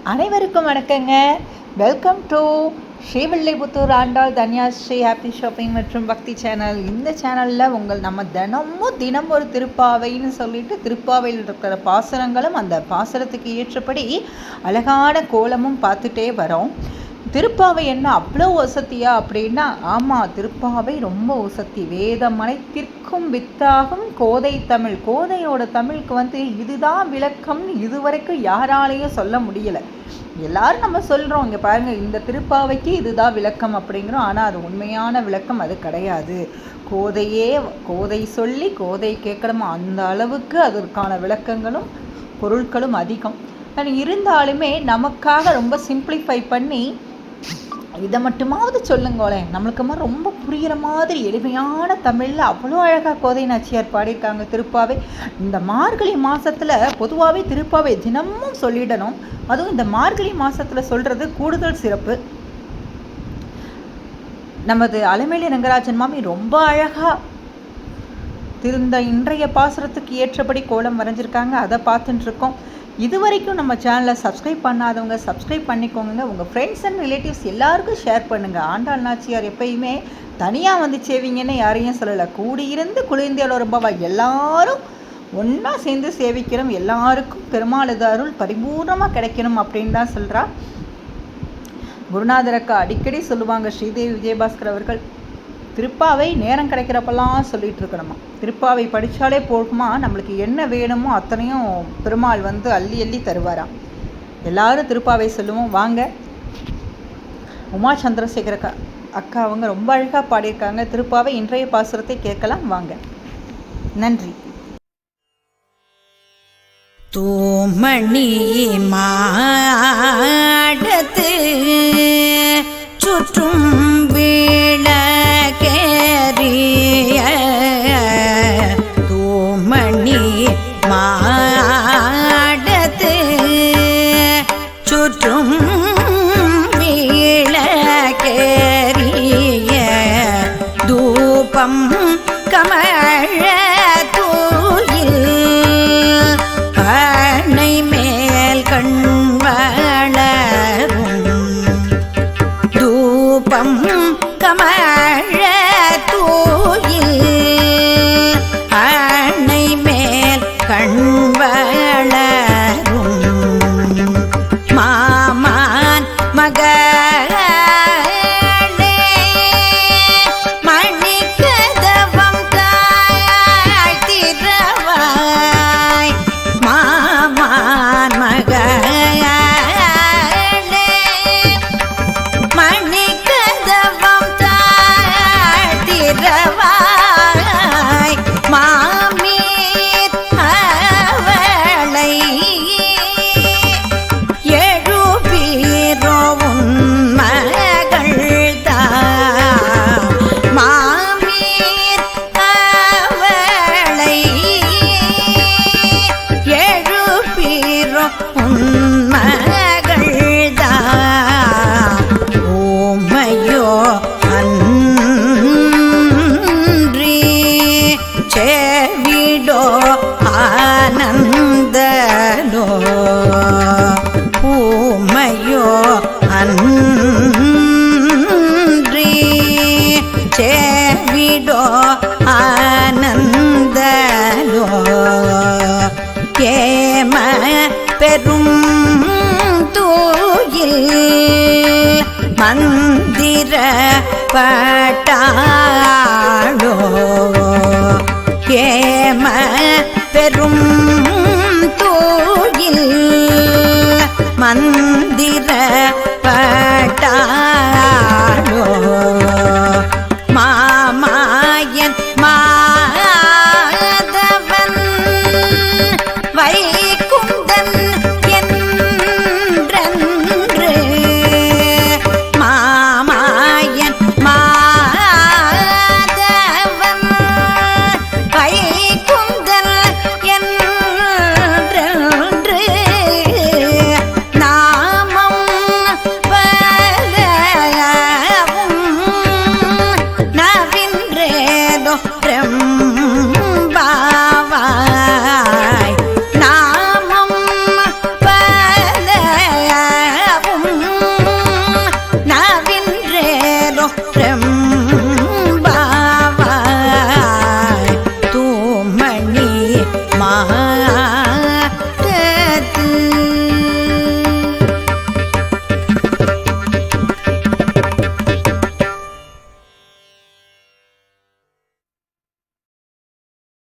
அனைவருக்கும் வணக்கங்க. Welcome to Srivilliputhur Andal Dhanyashree happy shopping மற்றும் பக்தி சேனல். இந்த சேனலில் நம்ம தினம் ஒரு திருப்பாவைன்னு சொல்லிட்டு திருப்பாவையில் இருக்கிற பாசுரங்களும் அந்த பாசுரத்துக்கு ஏற்றபடி அழகான கோலமும் பார்த்துட்டே வரோம். திருப்பாவை என்ன அவ்வளோ வசதியா அப்படின்னா, ஆமாம், திருப்பாவை ரொம்ப வசதி. வேதம் அனைத்திற்கும் வித்தாகும் கோதை தமிழ். கோதையோட தமிழுக்கு இதுதான் விளக்கம்னு இதுவரைக்கும் யாராலையும் சொல்ல முடியலை. எல்லாரும் நம்ம சொல்கிறோம், இங்கே பாருங்கள், இந்த திருப்பாவைக்கு இதுதான் விளக்கம் அப்படிங்கிறோம். ஆனால் அது உண்மையான விளக்கம் அது கிடையாது. கோதை சொல்லி கோதை கேட்கணுமா, அந்த அளவுக்கு அதற்கான விளக்கங்களும் பொருட்களும் அதிகம். இருந்தாலுமே நமக்காக ரொம்ப சிம்பிளிஃபை பண்ணி இதை மட்டுமாவது சொல்லுங்களேன், நம்மளுக்கு ரொம்ப புரிகிற மாதிரி எளிமையான தமிழில் அவ்வளோ அழகாக கோதை நாச்சியார் பாடியிருக்காங்க திருப்பாவை. இந்த மார்கழி மாதத்தில் பொதுவாகவே திருப்பாவை தினமும் சொல்லிடணும். அதுவும் இந்த மார்கழி மாதத்தில் சொல்கிறது கூடுதல் சிறப்பு. நமது அலமேலு ரங்கராஜன் மாமி ரொம்ப அழகாக இன்றைய பாசுரத்துக்கு ஏற்றபடி கோலம் வரைஞ்சிருக்காங்க. அதை பார்த்துட்டுருக்கோம். இது வரைக்கும் நம்ம சேனலை சப்ஸ்கிரைப் பண்ணாதவங்க சப்ஸ்கிரைப் பண்ணிக்கோங்க. உங்கள் ஃப்ரெண்ட்ஸ் அண்ட் ரிலேட்டிவ்ஸ் எல்லாருக்கும் ஷேர் பண்ணுங்கள். ஆண்டாள் நாச்சியார் எப்பயுமே தனியாக சேவிங்கன்னு யாரையும் சொல்லலை. கூடியிருந்து குளிர்ந்தியால் ரொம்பவா எல்லாரும் ஒன்றா சேர்ந்து சேவிக்கிறோம். எல்லாருக்கும் பெருமாளது அருள் பரிபூர்ணமாக கிடைக்கணும் அப்படின்னு தான் சொல்கிறா. குருநாதரக்கா அடிக்கடி சொல்லுவாங்க, ஸ்ரீதேவி விஜயபாஸ்கர் அவர்கள், திருப்பாவை நேரம் கிடைக்கிறப்பெல்லாம் சொல்லிகிட்டு இருக்கணுமா. திருப்பாவை படித்தாலே போகுமா, நம்மளுக்கு என்ன வேணுமோ அத்தனையும் பெருமாள் அள்ளி அள்ளி தருவாராம். எல்லாரும் திருப்பாவை சொல்லுவோம். வாங்க, உமா சந்திரசேகர அக்கா அவங்க ரொம்ப அழகாக பாடியிருக்காங்க திருப்பாவை. இன்றைய பாசுரத்தை கேட்கலாம் வாங்க. நன்றி. தூமணி மாடத்து சுற்றும் விளக்கேறிய தூமணி மாடத்து சுற்றும் விளக்கேறிய தூபம் கமழ தூயில் அணை மேல் கண்வளரும் தூபம் கமழ தூயில் அணை மேல் கண்வளரும் மாமான் மகளே மணிக்கதவம் தாழ்த்திரவாய் மாமான் மகளே மணிக்கதவம் தாழ்த்திரவாய் மாமீர் அவளை எழுப்பீரோ உன் மகள்தா மாமீர் அவளை எழுப்பீரோ உன் மகள்தா ஓமையோ அன்றி செவிடோ ஆனந்தலோ ஊமையோ அன்றி செவிடோ ஆனந்தலோ ஏம பெரும் தூயில் மந்திர பட்டாளோ ஏம பெரும் தூயில் மந்திர பட்டாளோ